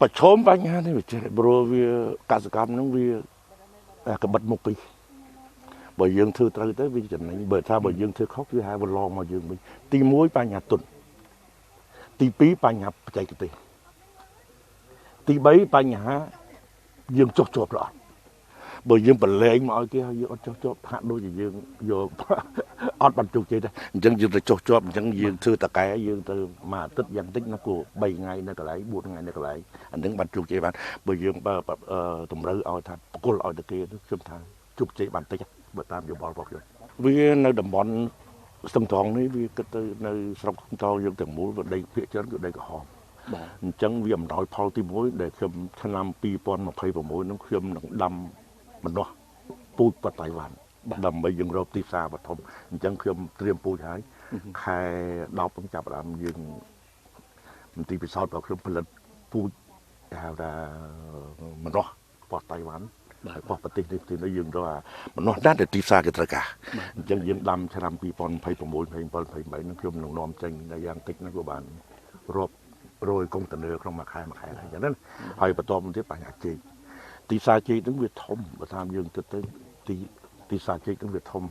ប្រឈមបញ្ហានេះវាចេះព្រោះវាកសកម្មហ្នឹងវាក្បិតមុខពីបើយើងធ្វើត្រូវទៅវាចំណេញបើថាបើយើងធ្វើខុសវាហៅវាឡងមកយើងវិញទី1បញ្ហាទុនទី2បញ្ហាបច្ចេកទេសទី3បញ្ហាយើងចុះជាប់ឬអត់បើយើងប្រឡែងមកឲ្យគេហើយយើងអត់ចុះជាប់ហាក់ដូចជាយើងយកអត់បានជោគជ័យដែរអញ្ចឹងយើងទៅចុះជាប់អញ្ចឹងយើងធ្វើតកែយើងទៅមួយអាទិត្យយ៉ាងតិចណាគួរ3ថ្ងៃនៅកន្លែង4ថ្ងៃនៅកន្លែងអានឹងបានជោគជ័យបានបើយើងតម្រូវឲ្យថាបកគលឲ្យតែគេខ្ញុំថាជោគជ័យបានតិចបើតាមយោបល់របស់ខ្ញុំវានៅតំបន់ស្ទឹងត្រង់នេះវាគិតទៅនៅស្រុកស្ទឹងត្រង់យើងទាំងមូលវាដីភាគច្រើនគឺដីក្រហមអញ្ចឹងវាអំណោយផលទី1ដែលខ្ញុំឆ្នាំ2026នោះខ្ញុំនឹងដាំម្នាស់ពូជបតៃវ៉ាន់ដើម្បីយើងរកទីផ្សារបឋមអញ្ចឹងខ្ញុំត្រៀមពូជហើយខែ10ខ្ញុំចាប់ផ្ដើមយើងមន្ទីរពិសោធន៍របស់ខ្ញុំផលិតពូជគេហៅថាម្នាស់បតៃវ៉ាន់ហើយបោះប្រទេសនេះទីយើងរកអាម្នាស់ណាស់ដែលទីផ្សារគេត្រូវការអញ្ចឹងយើងដាំឆ្នាំ2026 27 28នឹងខ្ញុំនឹងនាំចេញដល់យ៉ាងតិចណាក៏បានរាប់រយកុងតឺន័រក្នុងមួយខែហើយអញ្ចឹងណាហើយបន្តមកទៀតបញ្ហាចេកទីផ្សារចេកហ្នឹងវាធំបើតាមយើងគិតទៅទីផ្សារចេកហ្នឹងវាធំ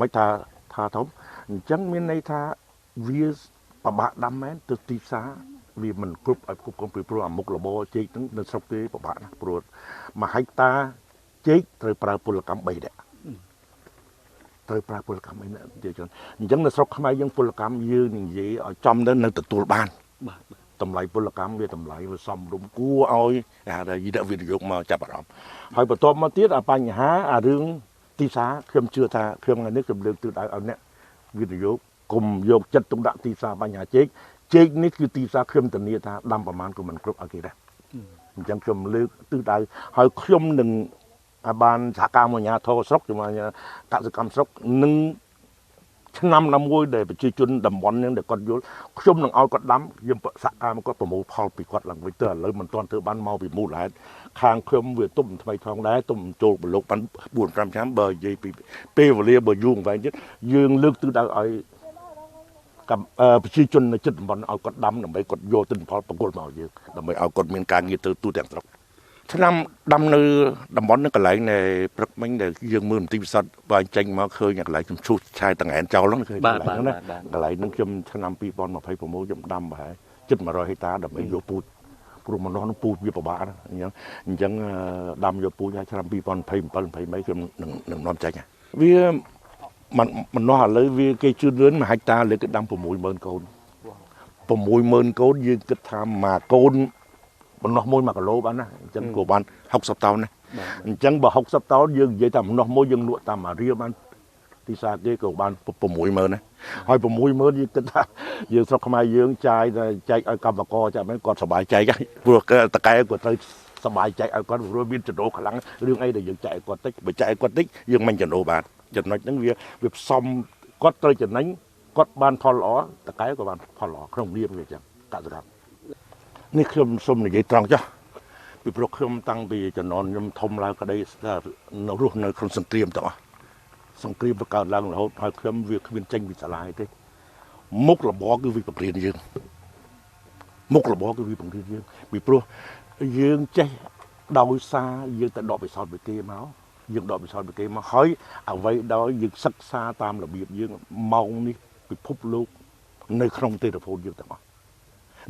មិនថាធំអញ្ចឹងមានន័យថាវាពិបាកដាំមែនទៅទីផ្សារវាមិនគ្រប់ឲ្យគ្រប់គ្រងពីព្រោះអាមុខរបរចេកហ្នឹងនៅស្រុកគេពិបាកណាស់ព្រោះ1ហិកតាចេកត្រូវប្រើពលកម្ម3នាក់ត្រូវប្រើពលកម្ម3នាក់ទៀតចឹងអញ្ចឹងនៅស្រុកខ្មែរយើងពលកម្មយើងនិយាយឲ្យចំទៅនៅទទួលបានបាទតម្លៃពលកម្មវាតម្លៃវាសមរម្យគួរឲ្យគេហៅថាយីវិនិយោគមកចាប់អារម្មណ៍ហើយបន្ទាប់មកទៀតអាបញ្ហាអារឿងទីផ្សារខ្ញុំជឿថាខ្ញុំថ្ងៃនេះខ្ញុំលើកទិសដៅឲ្យអ្នកវិនិយោគគុំយកចិត្តទុកដាក់ទីផ្សារបញ្ហាចេកនេះគឺទីផ្សារខ្ញុំធានាថាដាំប្រមាណក៏មិនគ្រប់ឲ្យគេដែរអញ្ចឹងខ្ញុំលើកទិសដៅហើយខ្ញុំនឹងបានសហការមួយអាជ្ញាធរស្រុកជាមួយកសិកម្មស្រុកនឹងឆ្នាំណាមួយដែលប្រជាជនតំបន់ហ្នឹងដែលគាត់យល់ខ្ញុំនឹងឲ្យគាត់ដាំយើងសហការមកគាត់ប្រមូលផលពីគាត់ឡើងវិញទៅឥឡូវមិនទាន់ធ្វើបានមកពីមូលហេតុខាងខ្ញុំវាទុំថ្មីផងដែរទុំចូលប្រឡូកបាន4-5ឆ្នាំបើនិយាយពីពេលវេលាបើយូរអង្វែងទៀតយើងលើកទិសដៅឲ្យប្រជាជននៅជិតតំបន់ឲ្យគាត់ដាំដើម្បីគាត់យកទិន្នផលប្រគល់មកយើងដើម្បីឲ្យគាត់មានការងារទៅទូទាំងស្រុកឆ្នាំដាំនៅតំបន់នឹងកន្លែងនៃព្រឹកមិញដែលយើងមើលមន្ទីរពិសោធន៍បើចេញមកឃើញកន្លែងខ្ញុំឈូសឆាយតង្ហែនចោលហ្នឹងឃើញកន្លែងហ្នឹងណាកន្លែងហ្នឹងខ្ញុំឆ្នាំ2026ខ្ញុំដាំប្រហែលជិត100ហិកតាដើម្បីយកពូជព្រោះម្នាស់នោះពូជវាពិបាកណាអញ្ចឹងដាំយកពូជហើយឆ្នាំ2027 28ខ្ញុំនឹងនាំចេញវាម្នាស់ឥឡូវវាគេជឿនលឿន1ហិកតាលើគេដាំ60000កូន60000កូនយើងគិតថាមួយកូនម្នាស់1គីឡូបានណាអញ្ចឹងក៏បាន60តោនណាអញ្ចឹងបើ60តោនយើងនិយាយថាម្នាស់មួយយើងលក់តាមរៀលបានទីផ្សារគេក៏បាន60000ណាហើយ60000យើងគិតថាយើងស្រុកខ្មែរយើងចាយចែកឲ្យកម្មករចាមែនគាត់សប្បាយចែកហើយព្រោះតកែគាត់ត្រូវសប្បាយចែកឲ្យគាត់ព្រោះមានចំណូលខ្លាំងរឿងអីដែលយើងចែកឲ្យគាត់តិចបើចែកឲ្យគាត់តិចយើងមិនចំណូលបានចំណុចហ្នឹងវាផ្សំគាត់ត្រូវចំណេញគាត់បានផលល្អតកែក៏បានផលល្អក្នុងនាមវាអញ្ចឹងកសិកម្មនេះខ្ញុំសូមនិយាយត្រង់ចុះពីព្រោះខ្ញុំតាំងពីជំនាន់ខ្ញុំធំឡើងក្តីនៅរស់នៅក្នុងសង្គ្រាមទាំងអស់សង្គ្រាមបង្កើតឡើងរហូតហើយខ្ញុំវាគ្មានចេញពីសាលាទេមុខរបរគឺវាបង្រៀនយើងមុខរបរគឺវាបង្រៀនយើងពីព្រោះយើងចេះដោយសារយើងទៅដកពិសោធន៍ពីគេមកយើងដកពិសោធន៍ពីគេមកហើយអ្វីដោយយើងសិក្សាតាមរបៀបយើងម៉ោងនេះពិភពលោកនៅក្នុងទេរភូមិយើងទាំងអស់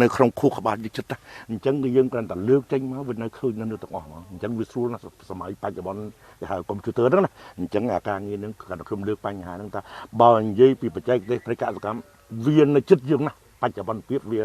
នៅក្នុងខួរក្បាលយើងចិត្តណាអញ្ចឹងគឺយើងគ្រាន់តែលើកចេញមកវានៅឃើញនៅទាំងអស់ហ្មងអញ្ចឹងវាស្រួលណាស់សម័យបច្ចុប្បន្នគេហៅកុំព្យូទ័រហ្នឹងណាអញ្ចឹងអាការងារហ្នឹងគាត់ខ្ញុំលើកបញ្ហាហ្នឹងថាបើនិយាយពីបច្ចេកទេសប្រតិកកម្មវានៅចិត្តយើងណាបច្ចុប្បន្នភាពវា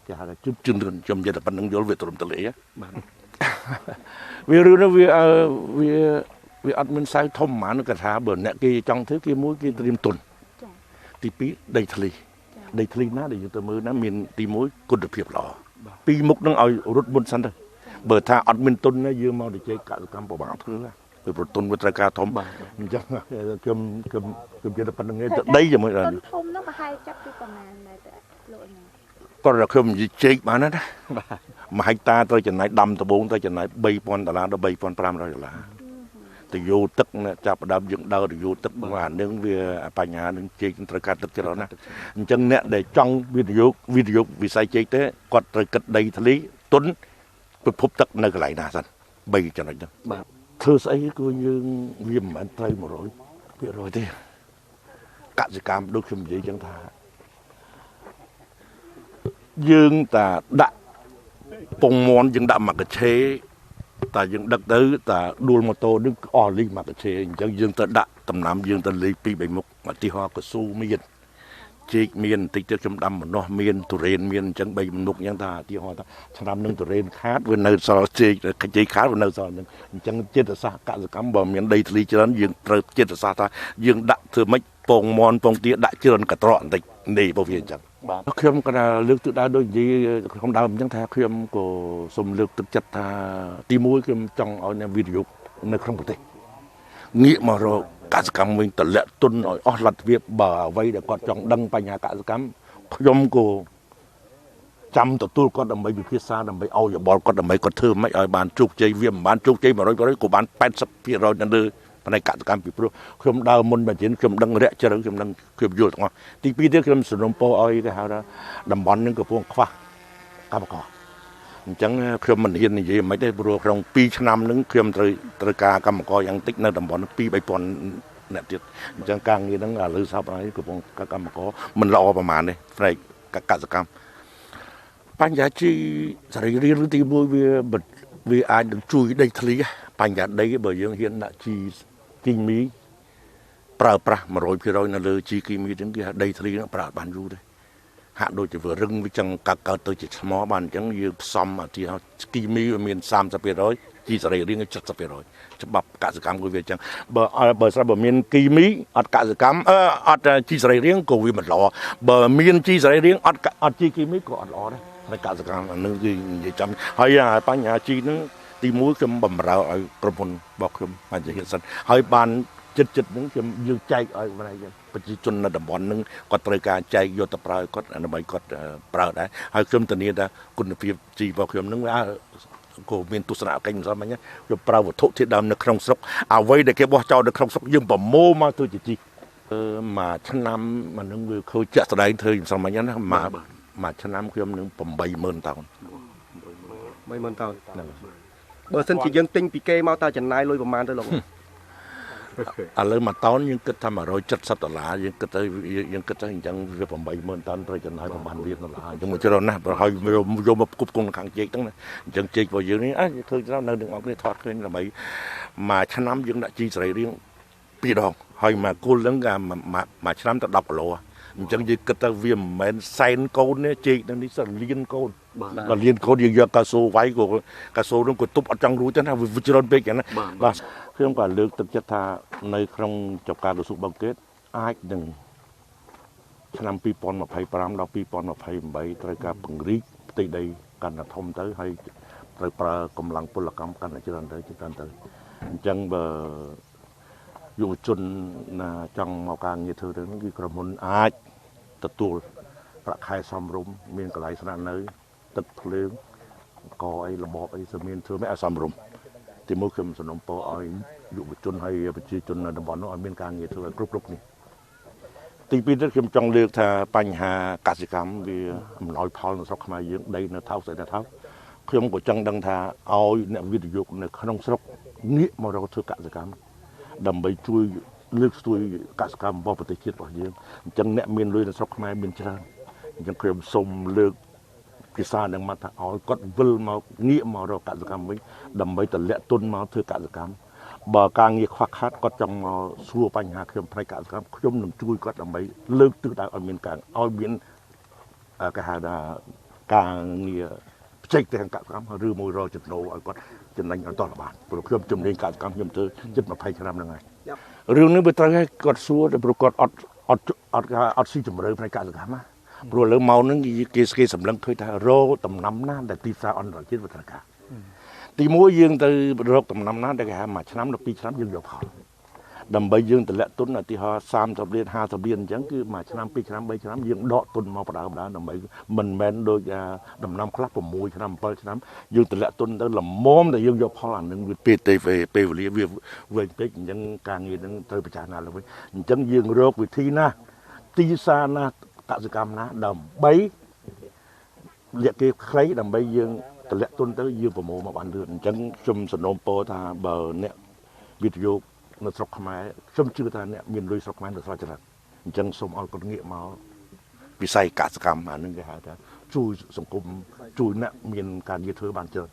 គេហៅថាជឿនខ្ញុំនិយាយតែប៉ុណ្្នឹងយល់វាទ្រឹមទ្រលេបាទវារឿងនោះវាអត់មានសៅធំហ្មងគាត់ថាបើអ្នកគេចង់ធ្វើគេមួយគេត្រៀមទុនទី2ដីធ្លីណាដែលយើងទៅមើលណាមានទី1គុណភាពល្អពីរមុខនឹងឲ្យរត់មុនសិនទៅបើថាអត់មានទុនណាយើងមកទៅជែកកសិកម្មពិបាកធ្វើពីប្រទុនវាត្រូវការធំអញ្ចឹងខ្ញុំនិយាយតែប៉ុណ្្នឹងឯងទៅដីជាមួយដល់ធំនោះប្រហែលចាប់ពីប្រមាណដែរទៅលោកហ្នឹងគាត់ខ្ញុំនិយាយជែកបានណា1ហិកតាត្រូវចំណាយដាំដំបូងត្រូវចំណាយ$3000ដល់$3500ទៅយកទឹកចាប់ផ្ដើមយើងដើរទៅយកទឹកអានឹងវាបញ្ហានឹងជែកត្រូវការទឹកច្រើនណាស់អញ្ចឹងអ្នកដែលចង់វិនិយោគវិស័យជែកទេគាត់ត្រូវគិតដីធ្លីទុន ពិភពទឹកនៅកន្លែងណាសិន3ចំណុចហ្នឹងបាទធ្វើស្អីគឺយើងវាមិនមែនត្រូវ100%ទេកសិកម្មដូចខ្ញុំនិយាយចឹងថាយើងតាដាក់ពងមន់យើងដាក់មកកឆេតែយើងដឹកទៅតែដួលម៉ូតូនឹងអស់លីមកកឆេអញ្ចឹងយើងទៅដាក់ដំណាំយើងទៅលេខ2 3មុខឧទាហរណ៍កស៊ូមានជីកមានបន្តិចទៀតខ្ញុំដាំម្នាស់មានទុរេនមានអញ្ចឹង3មុខអញ្ចឹងថាឧទាហរណ៍ថាឆ្នាំនឹងទុរេនខាតវានៅសល់ជីកខាតវានៅសល់ហ្នឹងអញ្ចឹងចិត្តសាស្ត្រកសិកម្មបើមានដីធ្លីច្រើនយើងត្រូវចិត្តសាស្ត្រថាយើងដាក់ធ្វើម៉េចពងមន់ពងទាដាក់ច្រើនកត្រកបន្តិចនេះបើវាអញ្ចឹងបាទខ្ញុំក៏លើកទឹកដៅដូចនិយាយខ្ញុំដើមអញ្ចឹងថាខ្ញុំក៏សូមលើកទឹកចិត្តថាទី1ខ្ញុំចង់ឲ្យអ្នកវិទ្យុនៅក្នុងប្រទេសងាកមករកកសិកម្មវិញតម្លាក់ទុនឲ្យអស់លទ្ធភាពបើអ្វីដែលគាត់ចង់ដឹងបញ្ហាកសិកម្មខ្ញុំក៏ចាំទទួលគាត់ដើម្បីវិភាសាដើម្បីឲ្យយោបល់គាត់ដើម្បីគាត់ធ្វើមិនឲ្យបានជោគជ័យវាមិនបានជោគជ័យ 100%ក៏បាន 80% នៅលើផ្នែកកសិកម្មពីព្រោះខ្ញុំដើរមុនបើជិនខ្ញុំដឹងរយៈជ្រៅខ្ញុំដឹងខ្ញុំយល់ទាំងអស់ទី2ទៀតខ្ញុំសរុបពោឲ្យគេហៅថាតំបន់នឹងកំពុងខ្វះកម្មករអញ្ចឹងខ្ញុំមិនហ៊ាននិយាយមិនទេព្រោះក្នុង2ឆ្នាំហ្នឹងខ្ញុំត្រូវការកម្មករយ៉ាងតិចនៅតំបន់ 2-3,000 អ្នកទៀតអញ្ចឹងការងារហ្នឹងឥឡូវសពហើយកំពុងកម្មករមិនល្អប្រហែលទេផ្នែកកសិកម្មបញ្ហាជីសរីរាង្គទី1វាអាចនឹងជួយដីធ្លីបញ្ហាដីបើយើងហ៊ានដាក់ជីគីមីប្រើប្រាស់ 100% នៅលើជីគីមីហ្នឹងគេថាដីធ្លីហ្នឹងប្រើបានយូរទេហាក់ដូចជាវារឹងវាចឹងកើតទៅជាថ្មបានអញ្ចឹងយើងផ្សំអាទីគីមីវាមាន 30% ជីសរីរាង្គ 70% ច្បាប់កសិកម្មគឺវាអញ្ចឹងបើស្រាប់បើមានគីមីអត់កសិកម្មអត់ជីសរីរាង្គក៏វាមិនល្អបើមានជីសរីរាង្គអត់ជីគីមីក៏អត់ល្អដែរហើយកសិកម្មអានឹងគឺនិយាយចាំហើយបញ្ហាជីហ្នឹងទី1ខ្ញុំបំរើឲ្យក្រុមហ៊ុនរបស់ខ្ញុំបញ្ជាសិនហើយបានចិត្តហ្នឹងខ្ញុំយើងចែកឲ្យប្រជាជននៅតំបន់ហ្នឹងគាត់ត្រូវការចែកយកទៅប្រើគាត់ដើម្បីគាត់ប្រើដែរហើយខ្ញុំធានាថាគុណភាពជីរបស់ខ្ញុំហ្នឹងក៏មានទស្សនកិច្ចមិនសមមិញខ្ញុំប្រើវត្ថុធាតុដើមនៅក្នុងស្រុកអ្វីដែលគេបោះចោលនៅក្នុងស្រុកយើងប្រមូលមកធ្វើជាជីមួយឆ្នាំអានឹងវាខូចចាក់ស្ដែងធ្វើមិនសមមិញណាមួយឆ្នាំខ្ញុំនឹង 80000 តោន 30000 តោនបើសិនជាយើងទិញពីគេមកតើចំណាយលុយប្រហែលទៅលោកឥឡូវមួយតោនយើងគិតថា$170យើងគិតទៅអញ្ចឹងវា 80000 តោនត្រូវចំណាយប្រហែលលានដុល្លារអញ្ចឹងមួយច្រើនណាស់បើហើយយកមកគប់គង់ខាងជែកហ្នឹងណាអញ្ចឹងជែករបស់យើងនេះឃើញច្រើននៅនឹងអង្គនេះថតឃើញដើម្បីមួយឆ្នាំយើងដាក់ជីសរីរាង្គ2 ដងហើយមកគល់ហ្នឹងក៏មួយឆ្នាំទៅ10 គីឡូអញ្ចឹងយើងគិតទៅវាមិនមែនសែនកូនទេជែកហ្នឹងនេះសិនលានកូនដល់លានកូនយើងយកកាសូវាយក៏កាសូនោះក៏ទប់អត់ចង់រួចទេណាវាច្រើនពេកចឹងណាបាទខ្ញុំក៏លើកទឹកចិត្តថានៅក្នុងចការក្រសួងបរទេសអាចនឹងឆ្នាំ2025ដល់2028ត្រូវការពង្រីកផ្ទៃដីកាន់តែធំទៅហើយត្រូវប្រើកម្លាំងពលកម្មកាន់តែច្រើនទៅអញ្ចឹងបើយុវជនណាចង់មកការងារធ្វើទៅហ្នឹងគឺក្រុមហ៊ុនអាចទទួលប្រាក់ខែសមរម្យមានកន្លែងស្នាក់នៅទឹកភ្លើងកអីរបបអីសមានធ្វើមិនឲ្យសមរម្យទីមួយខ្ញុំសំណូមពរឲ្យយុវជនហើយប្រជាជននៅតំបន់នោះឲ្យមានការងារធ្វើឲ្យគ្រប់នេះទីពីរទៀតខ្ញុំចង់លើកថាបញ្ហាកសិកម្មវាអំណោយផលនៅស្រុកខ្មែរយើងដីនៅថោកស្អីនៅថោកខ្ញុំក៏ចង់ដឹងថាឲ្យអ្នកវិទ្យុនៅក្នុងស្រុកងាកមករកធ្វើកសិកម្មដើម្បីជួយលើកស្ទួយកសិកម្មរបស់ប្រទេសជាតិរបស់យើងអញ្ចឹងអ្នកមានលុយនៅស្រុកខ្មែរមានច្រើនអញ្ចឹងខ្ញុំសូមលើកភាសានឹងមកថាឲ្យគាត់វិលមកងាកមករកកសិកម្មវិញដើម្បីទម្លាក់ទុនមកធ្វើកសិកម្មបើការងារខ្វះខាតគាត់ចង់មកសួរបញ្ហាខ្ញុំផ្នែកកសិកម្មខ្ញុំនឹងជួយគាត់ដើម្បីលើកទិសដៅឲ្យមានការឲ្យមានគេហៅថាការងារបច្ចេកទេសកសិកម្មឬមួយរកចំណូលឲ្យគាត់ចំណេញឲ្យតបានព្រោះខ្ញុំជំនាញកសិកម្មខ្ញុំធ្វើជិត20ឆ្នាំហ្នឹងហើយរឿងនេះវាត្រូវឲ្យគាត់សួរតែព្រោះគាត់អត់ស៊ីជម្រៅផ្នែកកសិកម្មណាព្រោះលើមកហ្នឹងគេសម្លឹងឃើញថារោដំណាំណាដែលទីផ្សារអន្តរជាតិវាត្រូវការទីមួយយើងទៅរកដំណាំណាដែលគេហៅមួយឆ្នាំដល់2ឆ្នាំយើងយកផលដើម្បីយើងតម្លាក់ទុនឧទាហរណ៍30លាន50លានអញ្ចឹងគឺមួយឆ្នាំ2ឆ្នាំ3ឆ្នាំយើងដកទុនមកបដើដើម្បីមិនមែនដូចដំណាំខ្លះ6ឆ្នាំ7ឆ្នាំយើងតម្លាក់ទុនទៅល្មមតែយើងយកផលអានឹងវាពេលវេលាវាវែងពេកអញ្ចឹងការងារនឹងត្រូវពិចារណាឡើងវិញអញ្ចឹងយើងរកវិធីណាទីផ្សារណាកសិកម្មណាដើម្បីលាក់គេខ្លីដើម្បីយើង តម្លាក់ទុនទៅយើងប្រមូលមកបានលឿនអញ្ចឹងខ្ញុំសំណូមពរថាបើអ្នកវិទ្យុនៅស្រុកខ្មែរខ្ញុំជឿថាអ្នកមានលុយស្រុកខ្មែរនៅស្រុកច្រើនអញ្ចឹងសូមឲ្យគាត់ងាកមកវិស័យកសកម្មអានឹងគេហៅថាជួយសង្គមជួយអ្នកមានការងារធ្វើបានច្រើន